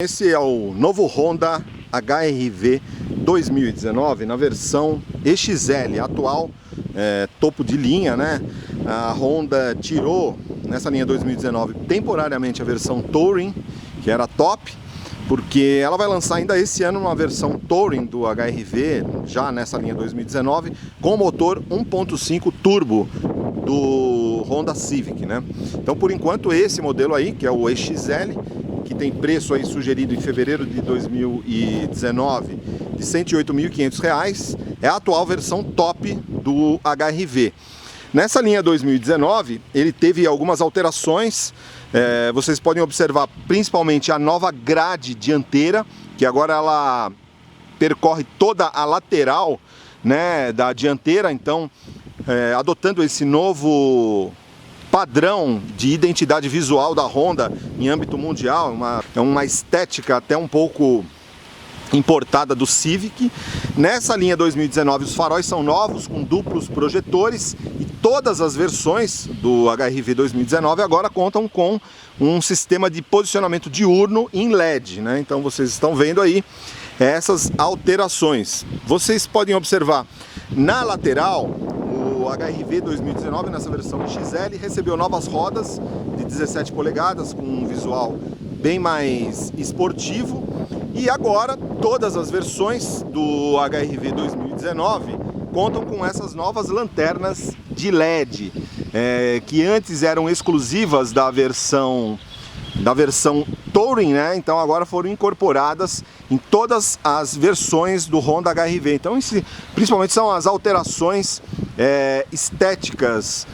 Esse é o novo Honda HR-V 2019 na versão EXL atual, topo de linha, né? A Honda tirou nessa linha 2019 temporariamente a versão Touring, que era top, porque ela vai lançar ainda esse ano uma versão Touring do HR-V, já nessa linha 2019, com motor 1.5 turbo do Honda Civic, né? Então, por enquanto, esse modelo aí, que é o EXL, que tem preço aí sugerido em fevereiro de 2019 de R$ 108.500, é a atual versão top do HR-V. Nessa linha 2019, ele teve algumas alterações. Vocês podem observar principalmente a nova grade dianteira, que agora ela percorre toda a lateral, né, da dianteira. Então, adotando esse novo padrão de identidade visual da Honda em âmbito mundial, é uma estética até um pouco importada do Civic. Nessa linha 2019 os faróis são novos, com duplos projetores, e todas as versões do HR-V 2019 agora contam com um sistema de posicionamento diurno em LED, né? Então vocês estão vendo aí essas alterações. Vocês podem observar na lateral, o HR-V 2019 nessa versão XL recebeu novas rodas de 17 polegadas com um visual bem mais esportivo, e agora todas as versões do HR-V 2019 contam com essas novas lanternas de LED, que antes eram exclusivas da versão Touring, né? Então agora foram incorporadas em todas as versões do Honda HR-V. Então principalmente são as alterações estéticas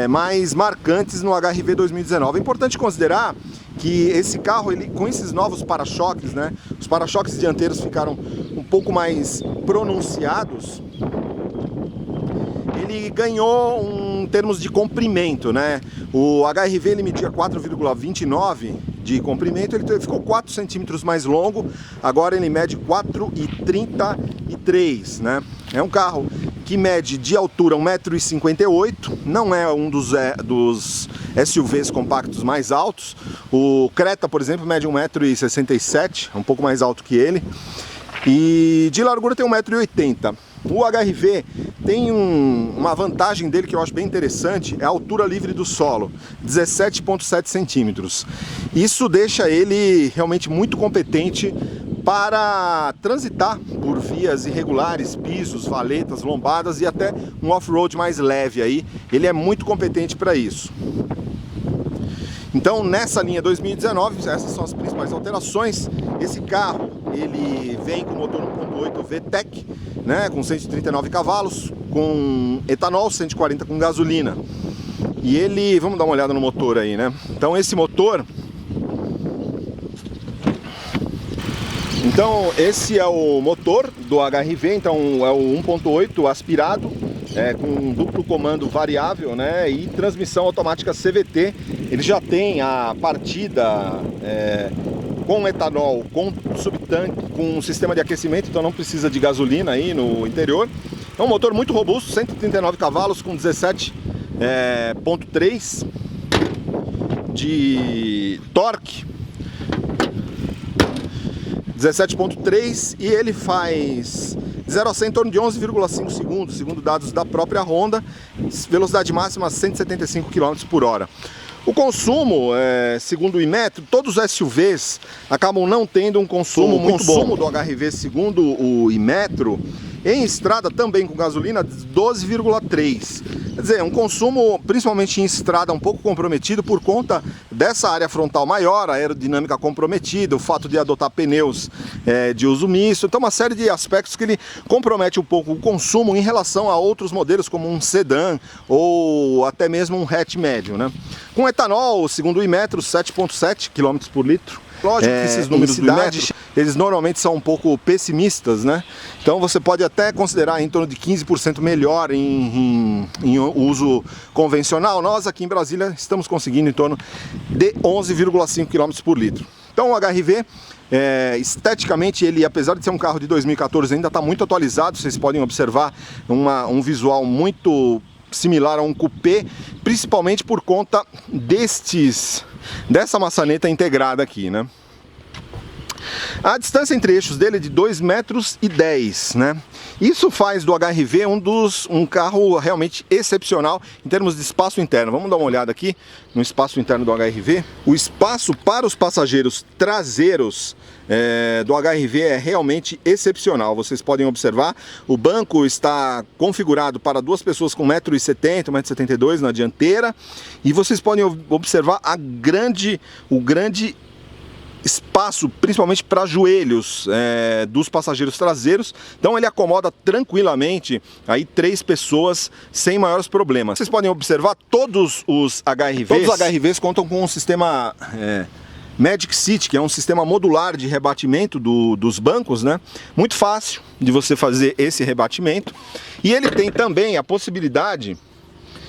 mais marcantes no HR-V 2019. É importante considerar que esse carro, com esses novos para-choques, né, os para-choques dianteiros ficaram um pouco mais pronunciados. Ele ganhou em termos de comprimento, né? O HR-V ele media 4,29 de comprimento, ele ficou 4 centímetros mais longo, agora ele mede 4,33, né? É um carro que mede de altura 1,58 m, não é um dos SUVs compactos mais altos. O Creta, por exemplo, mede 1,67 m, um pouco mais alto que ele, e de largura tem 1,80 m. O HR-V tem uma vantagem dele que eu acho bem interessante, é a altura livre do solo, 17,7 centímetros. Isso deixa ele realmente muito competente para transitar por vias irregulares, pisos, valetas, lombadas e até um off-road mais leve aí. Ele é muito competente para isso. Então, nessa linha 2019, essas são as principais alterações. Esse carro, ele vem com motor 1.8 VTEC, né, com 139 cavalos, com etanol, 140 com gasolina. E ele, vamos dar uma olhada no motor aí, né? Então, esse motor... Então, esse é o motor do HR-V, então é o 1.8 aspirado, com duplo comando variável, né, e transmissão automática CVT. Ele já tem a partida com etanol, com subtanque, com sistema de aquecimento, então não precisa de gasolina aí no interior. É um motor muito robusto, 139 cavalos com 17,3 de torque. 17,3, e ele faz 0 a 100 em torno de 11,5 segundos, segundo dados da própria Honda, velocidade máxima 175 km por hora. O consumo, segundo o Imetro, todos os SUVs acabam não tendo um consumo muito bom. O consumo do HR-V, segundo o Imetro, em estrada também com gasolina, 12,3. Quer dizer, um consumo, principalmente em estrada, um pouco comprometido por conta dessa área frontal maior, a aerodinâmica comprometida, o fato de adotar pneus de uso misto. Então, uma série de aspectos que ele compromete um pouco o consumo em relação a outros modelos, como um sedã ou até mesmo um hatch médio, né? Com etanol, segundo o Imetro, 7,7 km por litro. Lógico que esses números do Imetro, eles normalmente são um pouco pessimistas, né? Então você pode até considerar em torno de 15% melhor em uso convencional. Nós aqui em Brasília estamos conseguindo em torno de 11,5 km por litro. Então o HR-V, esteticamente, ele, apesar de ser um carro de 2014, ainda está muito atualizado. Vocês podem observar um visual muito similar a um coupé, principalmente por conta dessa maçaneta integrada aqui, né? A distância entre eixos dele é de 2,10 metros, né? Isso faz do HR-V um carro realmente excepcional em termos de espaço interno. Vamos dar uma olhada aqui no espaço interno do HR-V. O espaço para os passageiros traseiros do HR-V é realmente excepcional. Vocês podem observar, o banco está configurado para duas pessoas com 1,70 m, 1,72 m na dianteira. E vocês podem observar o grande espaço, principalmente para joelhos dos passageiros traseiros. Então ele acomoda tranquilamente aí 3 pessoas sem maiores problemas. Vocês podem observar todos os HR-Vs contam com um sistema Magic Seat, que é um sistema modular de rebatimento dos bancos, né? Muito fácil de você fazer esse rebatimento. E ele tem também a possibilidade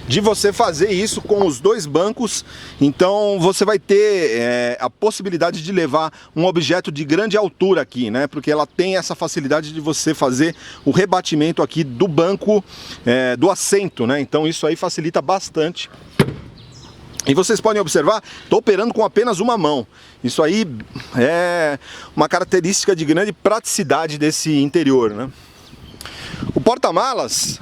de você fazer isso com os 2 bancos. Então você vai ter a possibilidade de levar um objeto de grande altura aqui, né? Porque ela tem essa facilidade de você fazer o rebatimento aqui do banco, do assento, né? Então isso aí facilita bastante. E vocês podem observar, estou operando com apenas uma mão. Isso aí é uma característica de grande praticidade desse interior, né? O porta-malas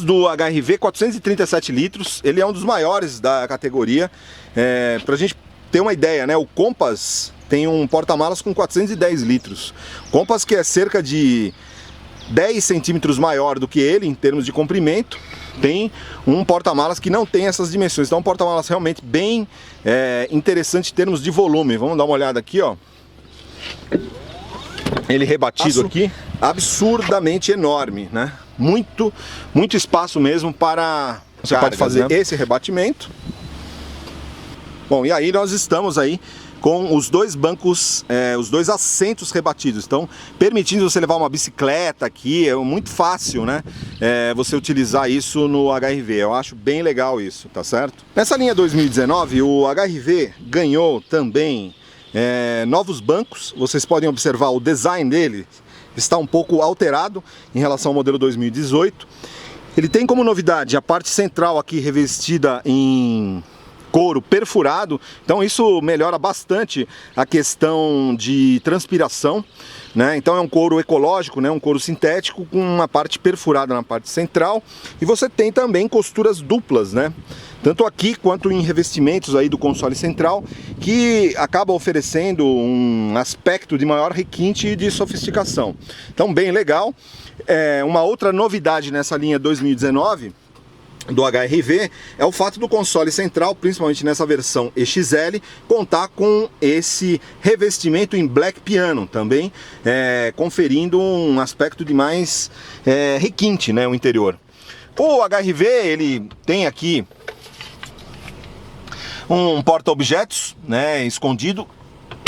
do HR-V, 437 litros, ele é um dos maiores da categoria. Para a gente ter uma ideia, né, o Compass tem um porta-malas com 410 litros. Compass, que é cerca de 10 centímetros maior do que ele em termos de comprimento, tem um porta-malas que não tem essas dimensões. Então é um porta-malas realmente bem interessante em termos de volume. Vamos dar uma olhada aqui, ó. Ele rebatido aqui, absurdamente enorme, né? Muito espaço mesmo para você pode fazer, né, esse rebatimento. Bom, e aí nós estamos aí com os 2 bancos, os 2 assentos rebatidos, então permitindo você levar uma bicicleta aqui. É muito fácil, né, você utilizar isso no HR-V. Eu acho bem legal isso, tá certo? Nessa linha 2019, o HR-V ganhou também novos bancos. Vocês podem observar o design dele está um pouco alterado em relação ao modelo 2018. Ele tem como novidade a parte central aqui revestida em couro perfurado, então isso melhora bastante a questão de transpiração, né? Então é um couro ecológico, né? Um couro sintético com uma parte perfurada na parte central. E você tem também costuras duplas, né? Tanto aqui quanto em revestimentos aí do console central, que acaba oferecendo um aspecto de maior requinte e de sofisticação. Então bem legal. Uma outra novidade nessa linha 2019 do HR-V é o fato do console central, principalmente nessa versão EXL, contar com esse revestimento em Black Piano, também conferindo um aspecto de mais requinte, né, o interior. O HR-V, ele tem aqui um porta-objetos, né, escondido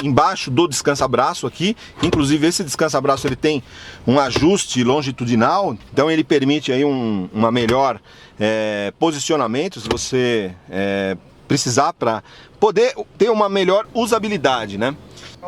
embaixo do descansa-braço aqui. Inclusive esse descansa-braço ele tem um ajuste longitudinal, então ele permite aí uma melhor posicionamento, se você precisar, para poder ter uma melhor usabilidade, né?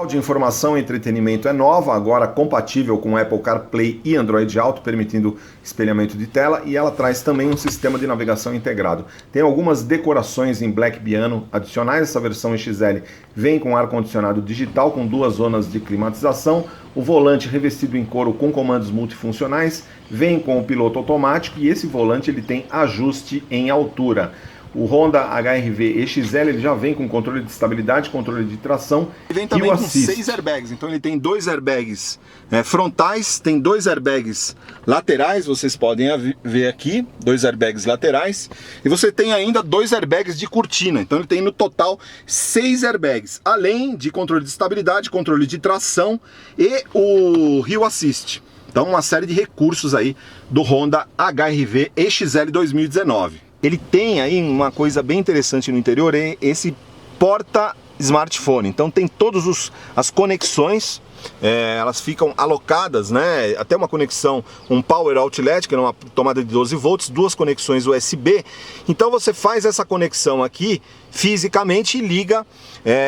De informação e entretenimento é nova, agora compatível com Apple CarPlay e Android Auto, permitindo espelhamento de tela, e ela traz também um sistema de navegação integrado. Tem algumas decorações em Black Piano adicionais. Essa versão XL vem com ar-condicionado digital com 2 zonas de climatização, o volante revestido em couro com comandos multifuncionais, vem com o piloto automático e esse volante ele tem ajuste em altura. O Honda HR-V EXL ele já vem com controle de estabilidade, controle de tração. Ele vem também com 6 airbags, então ele tem 2 airbags frontais, tem 2 airbags laterais, vocês podem ver aqui, 2 airbags laterais. E você tem ainda 2 airbags de cortina, então ele tem no total 6 airbags, além de controle de estabilidade, controle de tração e o Hill Assist. Então uma série de recursos aí do Honda HR-V EXL 2019. Ele tem aí uma coisa bem interessante no interior, é esse porta-smartphone. Então tem todas as conexões, elas ficam alocadas, né? Até uma conexão, um Power Outlet, que é uma tomada de 12 volts, 2 conexões USB. Então você faz essa conexão aqui fisicamente e liga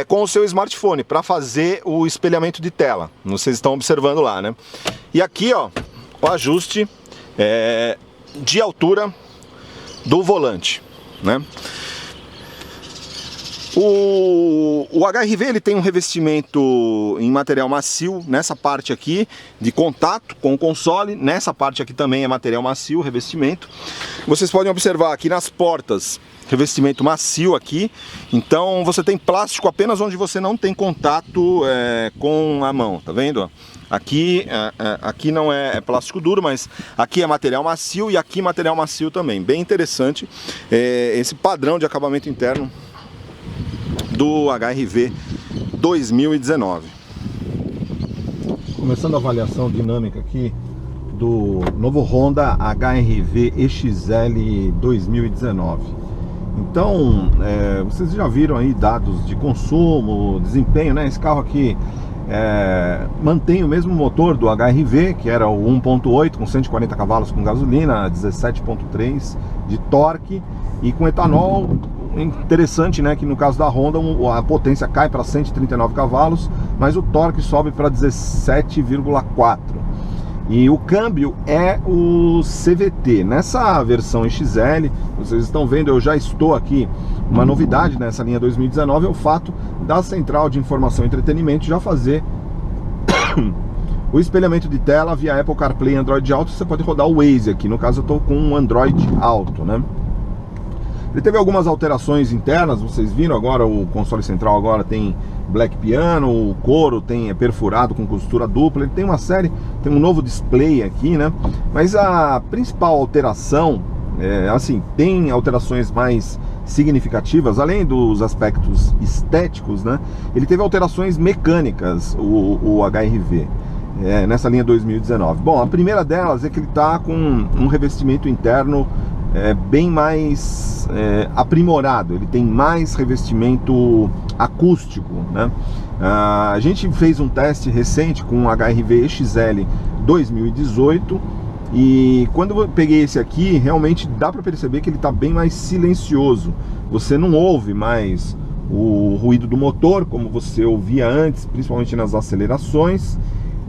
com o seu smartphone para fazer o espelhamento de tela. Vocês estão observando lá, né? E aqui, ó, o ajuste de altura do volante, né? O HRV ele tem um revestimento em material macio nessa parte aqui de contato com o console, nessa parte aqui também é material macio, revestimento. Vocês podem observar aqui nas portas, revestimento macio aqui, então você tem plástico apenas onde você não tem contato com a mão, tá vendo? Aqui não é plástico duro, mas aqui é material macio e aqui material macio também. Bem interessante esse padrão de acabamento interno do HRV 2019. Começando a avaliação dinâmica aqui do novo Honda HRV EXL 2019. Então, vocês já viram aí dados de consumo, desempenho, né? Esse carro aqui mantém o mesmo motor do HRV, que era o 1.8 com 140 cavalos com gasolina, 17.3 de torque e com etanol. Interessante, né, que no caso da Honda a potência cai para 139 cavalos, mas o torque sobe para 17,4. E o câmbio é o CVT. Nessa versão XL, vocês estão vendo, eu já estou aqui, uma novidade nessa linha 2019 é o fato da central de informação e entretenimento já fazer o espelhamento de tela via Apple CarPlay e Android Auto. Você pode rodar o Waze aqui, no caso eu estou com um Android Auto, né? Ele teve algumas alterações internas, vocês viram agora o console central agora tem Black Piano, o couro é perfurado com costura dupla, ele tem uma série, tem um novo display aqui, né? Mas a principal alteração, assim, tem alterações mais significativas, além dos aspectos estéticos, né? Ele teve alterações mecânicas, o HRV. Nessa linha 2019. Bom, a primeira delas é que ele está com um revestimento interno bem mais aprimorado, ele tem mais revestimento acústico, né? A gente fez um teste recente com o HRV EXL 2018 e quando eu peguei esse aqui, realmente dá para perceber que ele está bem mais silencioso. Você não ouve mais o ruído do motor como você ouvia antes, principalmente nas acelerações.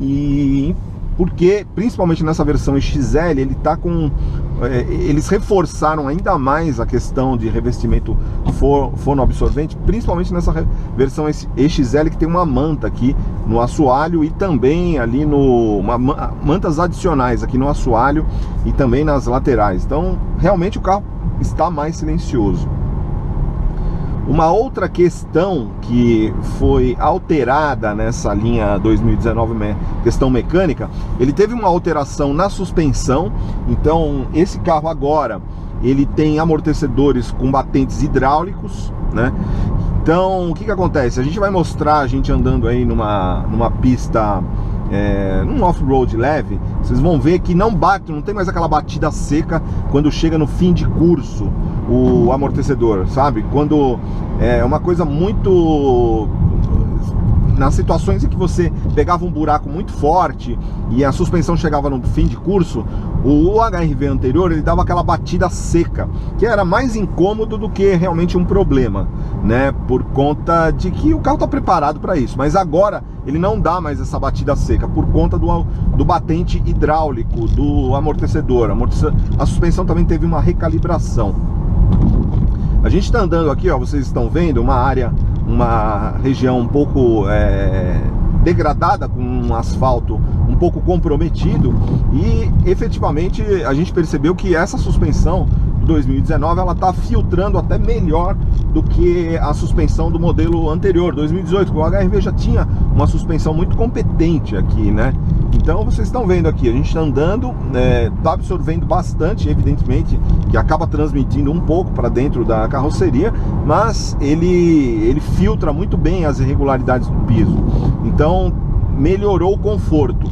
E porque, principalmente nessa versão XL, ele tá com... eles reforçaram ainda mais a questão de revestimento fonoabsorvente, principalmente nessa versão EXL, que tem uma manta aqui no assoalho e também ali mantas adicionais aqui no assoalho e também nas laterais. Então, realmente o carro está mais silencioso. Uma outra questão que foi alterada nessa linha 2019, questão mecânica, ele teve uma alteração na suspensão. Então esse carro agora ele tem amortecedores com batentes hidráulicos, né? Então o que acontece? A gente vai mostrar a gente andando aí numa pista, num off-road leve, vocês vão ver que não tem mais aquela batida seca quando chega no fim de curso o amortecedor, sabe? Quando é uma coisa muito... nas situações em que você pegava um buraco muito forte e a suspensão chegava no fim de curso, o HRV anterior ele dava aquela batida seca, que era mais incômodo do que realmente um problema, né? Por conta de que o carro está preparado para isso. Mas agora ele não dá mais essa batida seca por conta do batente hidráulico do amortecedor. A suspensão também teve uma recalibração. A gente está andando aqui, ó, vocês estão vendo uma região um pouco degradada, com um asfalto um pouco comprometido, e efetivamente a gente percebeu que essa suspensão de 2019 ela está filtrando até melhor do que a suspensão do modelo anterior, 2018, que o HRV já tinha uma suspensão muito competente aqui, né? Então vocês estão vendo aqui, a gente está andando, está absorvendo bastante, evidentemente, que acaba transmitindo um pouco para dentro da carroceria, mas ele filtra muito bem as irregularidades do piso, então melhorou o conforto.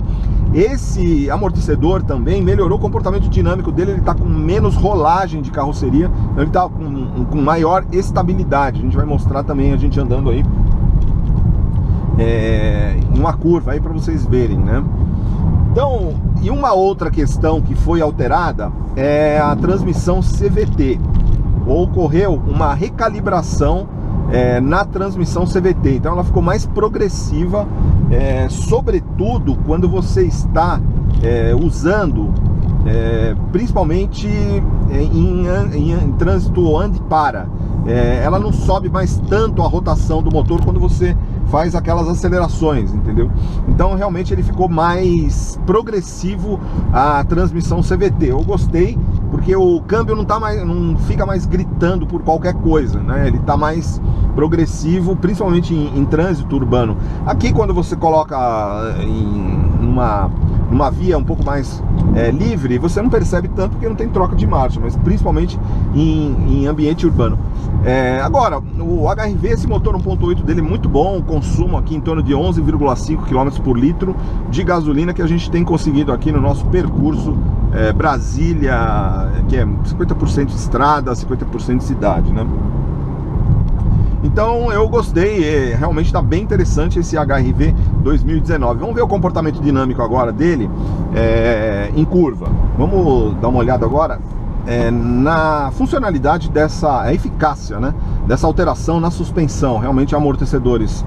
Esse amortecedor também melhorou o comportamento dinâmico dele, ele está com menos rolagem de carroceria, então ele está com maior estabilidade. A gente vai mostrar também a gente andando aí em uma curva aí para vocês verem, né? Então, e uma outra questão que foi alterada é a transmissão CVT. Ocorreu uma recalibração na transmissão CVT, então ela ficou mais progressiva, sobretudo quando você está usando principalmente em trânsito ande e para. Ela não sobe mais tanto a rotação do motor quando você faz aquelas acelerações, entendeu? Então realmente ele ficou mais progressivo a transmissão CVT. Eu gostei porque o câmbio não fica mais gritando por qualquer coisa, né? Ele tá mais progressivo, principalmente em trânsito urbano. Aqui quando você coloca numa via um pouco mais livre, você não percebe tanto porque não tem troca de marcha, mas principalmente em ambiente urbano. Agora, o HR-V, esse motor 1.8 dele é muito bom, o consumo aqui em torno de 11,5 km por litro de gasolina que a gente tem conseguido aqui no nosso percurso Brasília, que é 50% estrada, 50% cidade, né? Então eu gostei, realmente está bem interessante esse HR-V 2019. Vamos ver o comportamento dinâmico agora dele em curva. Vamos dar uma olhada agora na funcionalidade dessa eficácia, né, dessa alteração na suspensão. Realmente amortecedores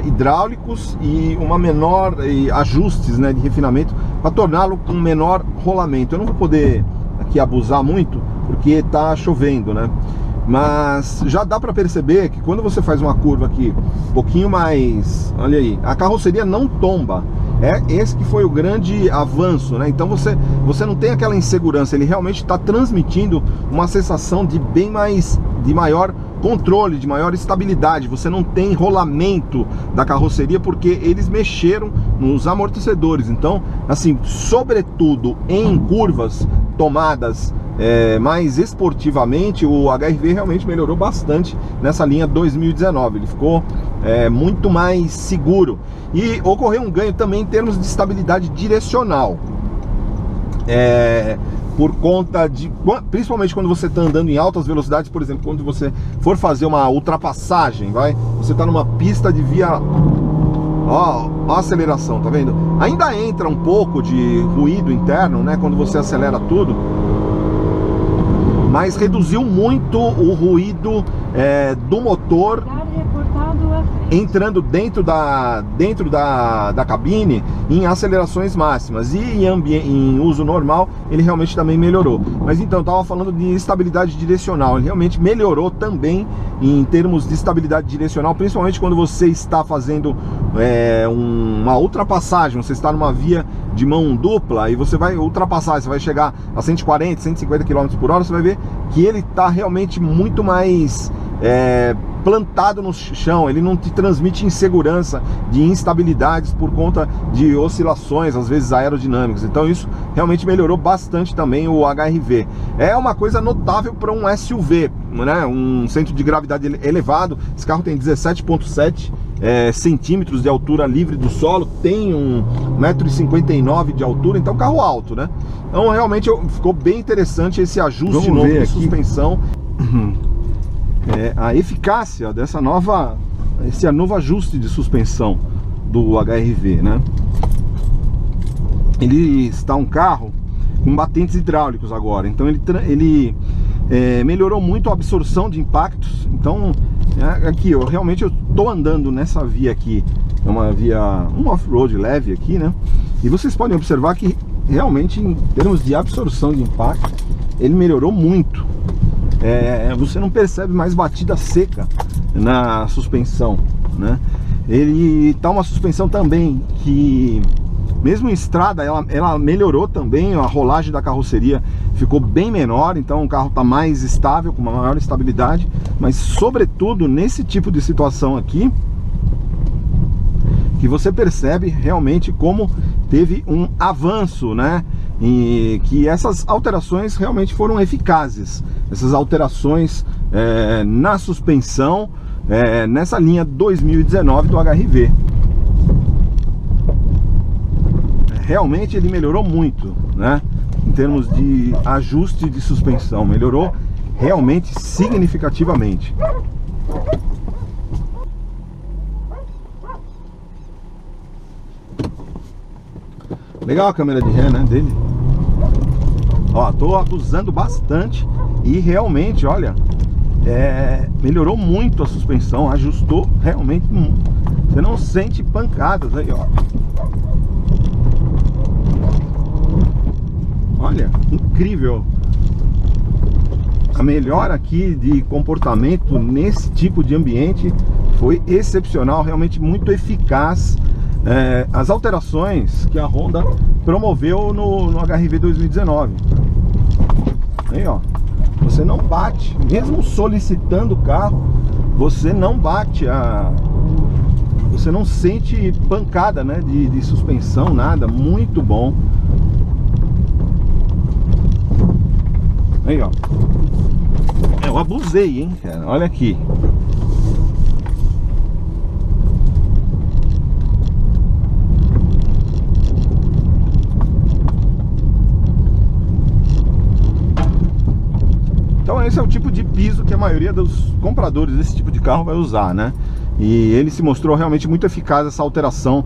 hidráulicos e uma menor ajustes, né, de refinamento para torná-lo com menor rolamento. Eu não vou poder aqui abusar muito porque está chovendo, né? Mas já dá para perceber que quando você faz uma curva aqui um pouquinho mais, olha aí, a carroceria não tomba. Esse que foi o grande avanço, né? Então você não tem aquela insegurança, ele realmente está transmitindo uma sensação de maior controle, de maior estabilidade. Você não tem rolamento da carroceria porque eles mexeram nos amortecedores. Então, assim, sobretudo em curvas tomadas mais esportivamente, o HR-V realmente melhorou bastante nessa linha 2019. Ele ficou muito mais seguro e ocorreu um ganho também em termos de estabilidade direcional, por conta de, principalmente quando você está andando em altas velocidades. Por exemplo, quando você for fazer uma ultrapassagem, você está numa pista de via, ó, a aceleração, tá vendo? Ainda entra um pouco de ruído interno, né, quando você acelera tudo, mas reduziu muito o ruído do motor entrando dentro da cabine em acelerações máximas, e em uso normal ele realmente também melhorou. Mas então, eu estava falando de estabilidade direcional, ele realmente melhorou também em termos de estabilidade direcional, principalmente quando você está fazendo uma ultrapassagem, você está numa via de mão dupla e você vai ultrapassar, você vai chegar a 140, 150 km por hora, você vai ver que ele está realmente muito mais plantado no chão. Ele não te transmite insegurança, de instabilidades por conta de oscilações, às vezes aerodinâmicas. Então isso realmente melhorou bastante também o HR-V. É uma coisa notável para um SUV, né? Um centro de gravidade elevado. Esse carro tem 17,7 centímetros de altura livre do solo, tem 1,59 m de altura, então carro alto, né? Então realmente ficou bem interessante esse ajuste novo de suspensão. A eficácia esse novo ajuste de suspensão do HR-V, né? Ele está um carro com batentes hidráulicos agora, então ele melhorou muito a absorção de impactos. Então aqui eu realmente estou andando nessa via aqui, é uma via, um off-road leve aqui, né? E vocês podem observar que realmente em termos de absorção de impacto ele melhorou muito. Você não percebe mais batida seca na suspensão, né? Ele tá uma suspensão também que, mesmo em estrada, ela melhorou também. A rolagem da carroceria ficou bem menor, então o carro está mais estável, com uma maior estabilidade. Mas sobretudo nesse tipo de situação aqui, que você percebe realmente como teve um avanço, né? E que essas alterações realmente foram eficazes. Essas alterações na suspensão, nessa linha 2019 do HR-V. Realmente ele melhorou muito, né? Em termos de ajuste de suspensão, melhorou realmente significativamente. Legal a câmera de ré, né, dele. Ó, tô abusando bastante e realmente, olha, melhorou muito a suspensão, ajustou realmente muito. Você não sente pancadas aí, ó. olha, incrível. A melhora aqui de comportamento nesse tipo de ambiente foi excepcional, realmente muito eficaz. As alterações que a Honda promoveu no HR-V 2019. Aí, ó, você não bate, mesmo solicitando o carro, você não bate você não sente pancada, né, de suspensão, nada. Muito bom. Aí, ó, eu abusei, hein, cara, olha aqui. Então esse é o tipo de piso que a maioria dos compradores desse tipo de carro vai usar, né? E ele se mostrou realmente muito eficaz, essa alteração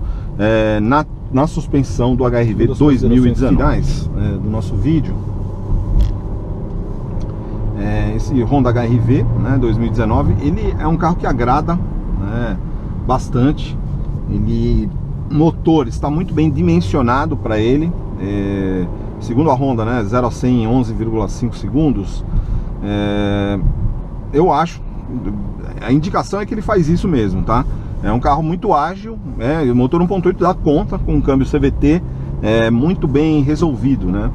na suspensão do HR-V 2019. Finais do nosso vídeo. Esse Honda HR-V, né, 2019, ele é um carro que agrada, né, bastante. O motor está muito bem dimensionado para ele. Segundo a Honda, né, 0 a 100 em 11,5 segundos. Eu acho, a indicação é que ele faz isso mesmo, tá? É um carro muito ágil, o motor 1.8 dá conta, com um câmbio CVT muito bem resolvido, né?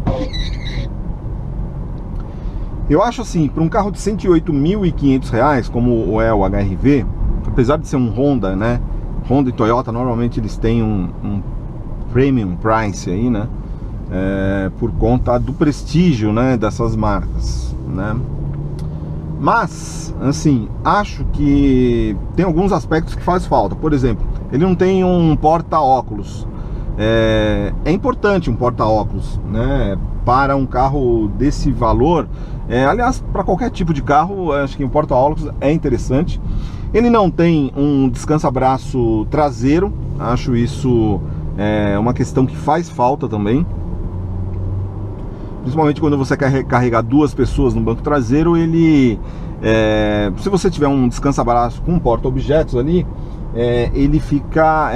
Eu acho assim, para um carro de R$ 108.500, como é o HR-V, apesar de ser um Honda, né? Honda e Toyota normalmente eles têm um premium price aí, né? Por conta do prestígio, né, dessas marcas, né? Mas, assim, acho que tem alguns aspectos que faz falta. Por exemplo, ele não tem um porta-óculos. É importante um porta-óculos, né, para um carro desse valor. Aliás, para qualquer tipo de carro, acho que um porta-óculos é interessante. Ele não tem um descansa-braço traseiro. Acho isso uma questão que faz falta também. Principalmente quando você quer carregar duas pessoas no banco traseiro, se você tiver um descansa-braço com um porta-objetos ali, ele fica,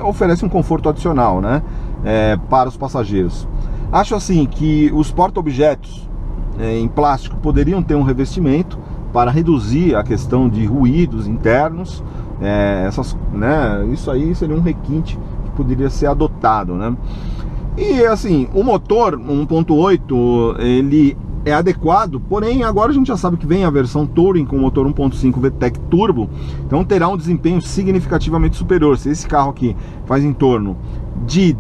oferece um conforto adicional, né, para os passageiros. Acho assim que os porta-objetos em plástico poderiam ter um revestimento para reduzir a questão de ruídos internos. Isso aí seria um requinte que poderia ser adotado, né? E assim, o motor 1.8 ele é adequado, porém agora a gente já sabe que vem a versão Touring com motor 1.5 VTEC Turbo, então terá um desempenho significativamente superior. Se esse carro aqui faz em torno de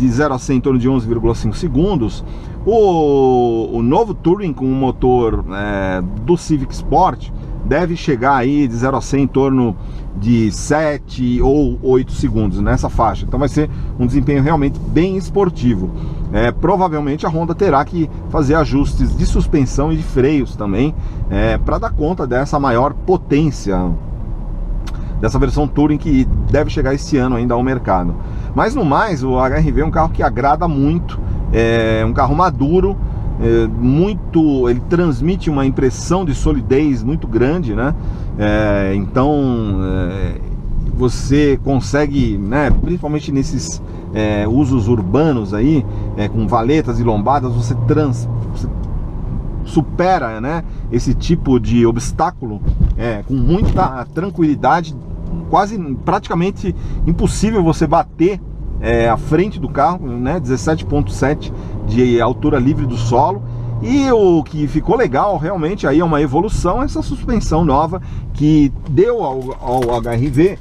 0 a 100 em torno de 11,5 segundos, o novo Touring com o motor do Civic Sport deve chegar aí de 0 a 100 em torno de 7 ou 8 segundos, nessa faixa. Então vai ser um desempenho realmente bem esportivo. Provavelmente a Honda terá que fazer ajustes de suspensão e de freios também, para dar conta dessa maior potência dessa versão Touring que deve chegar esse ano ainda ao mercado. Mas no mais, o HR-V é um carro que agrada muito, é um carro maduro, ele transmite uma impressão de solidez muito grande, né? Então você consegue, né, principalmente nesses usos urbanos aí, com valetas e lombadas, você supera, né, esse tipo de obstáculo com muita tranquilidade. Praticamente impossível você bater a frente do carro, né? 17,7 de altura livre do solo. E o que ficou legal realmente aí é uma evolução, essa suspensão nova que deu ao HR-V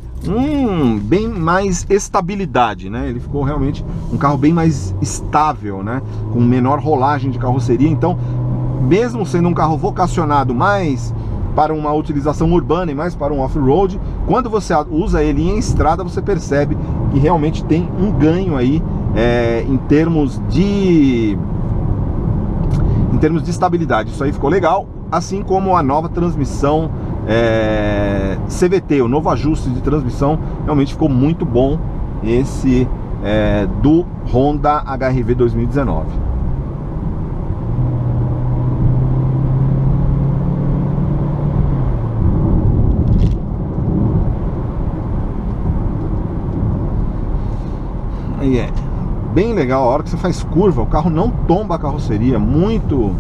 bem mais estabilidade, né? Ele ficou realmente um carro bem mais estável, né, com menor rolagem de carroceria. Então, mesmo sendo um carro vocacionado mais para uma utilização urbana e mais para um off-road, quando você usa ele em estrada, você percebe que realmente tem um ganho aí em termos de estabilidade. Isso aí ficou legal, assim como a nova transmissão CVT, o novo ajuste de transmissão, realmente ficou muito bom, esse do Honda HR-V 2019. bem legal. A hora que você faz curva, o carro não tomba a carroceria. Muito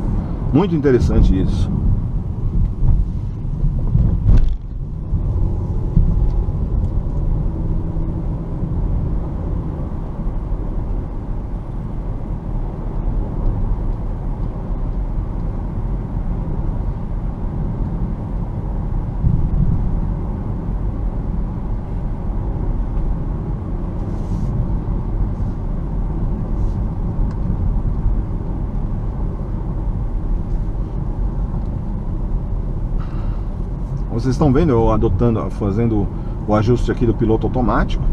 interessante isso. Vocês estão vendo eu fazendo o ajuste aqui do piloto automático.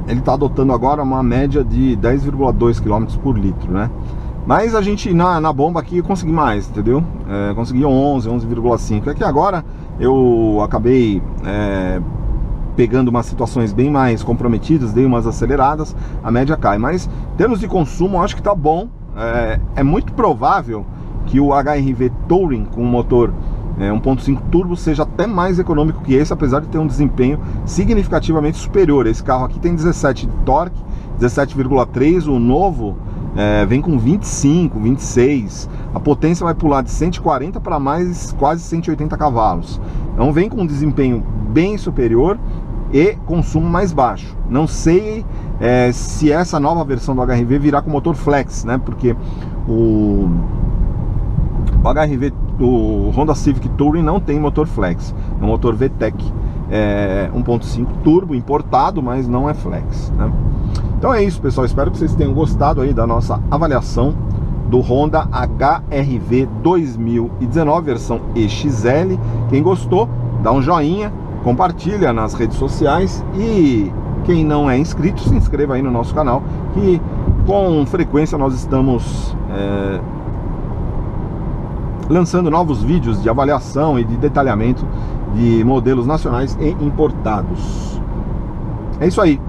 Ele está adotando agora uma média de 10,2 km por litro, né? Mas a gente na bomba aqui eu consegui mais, entendeu? Consegui 11,5. É que agora eu acabei pegando umas situações bem mais comprometidas, dei umas aceleradas, a média cai. Mas em termos de consumo, eu acho que tá bom. É muito provável que o HR-V Touring com motor 1.5 turbo seja até mais econômico que esse, apesar de ter um desempenho significativamente superior. Esse carro aqui tem 17 de torque, 17,3, o novo vem com 25, 26. A potência vai pular de 140 para mais quase 180 cavalos. Então vem com um desempenho bem superior e consumo mais baixo. Não sei se essa nova versão do HR-V virá com motor flex, né? Porque o HR-V, o Honda Civic Touring não tem motor flex, é um motor VTEC 1.5 turbo importado, mas não é flex, né? Então é isso, pessoal, espero que vocês tenham gostado aí da nossa avaliação do Honda HR-V 2019 versão EXL. Quem gostou, dá um joinha, compartilha nas redes sociais e quem não é inscrito, se inscreva aí no nosso canal, que com frequência nós estamos lançando novos vídeos de avaliação e de detalhamento de modelos nacionais e importados. É isso aí.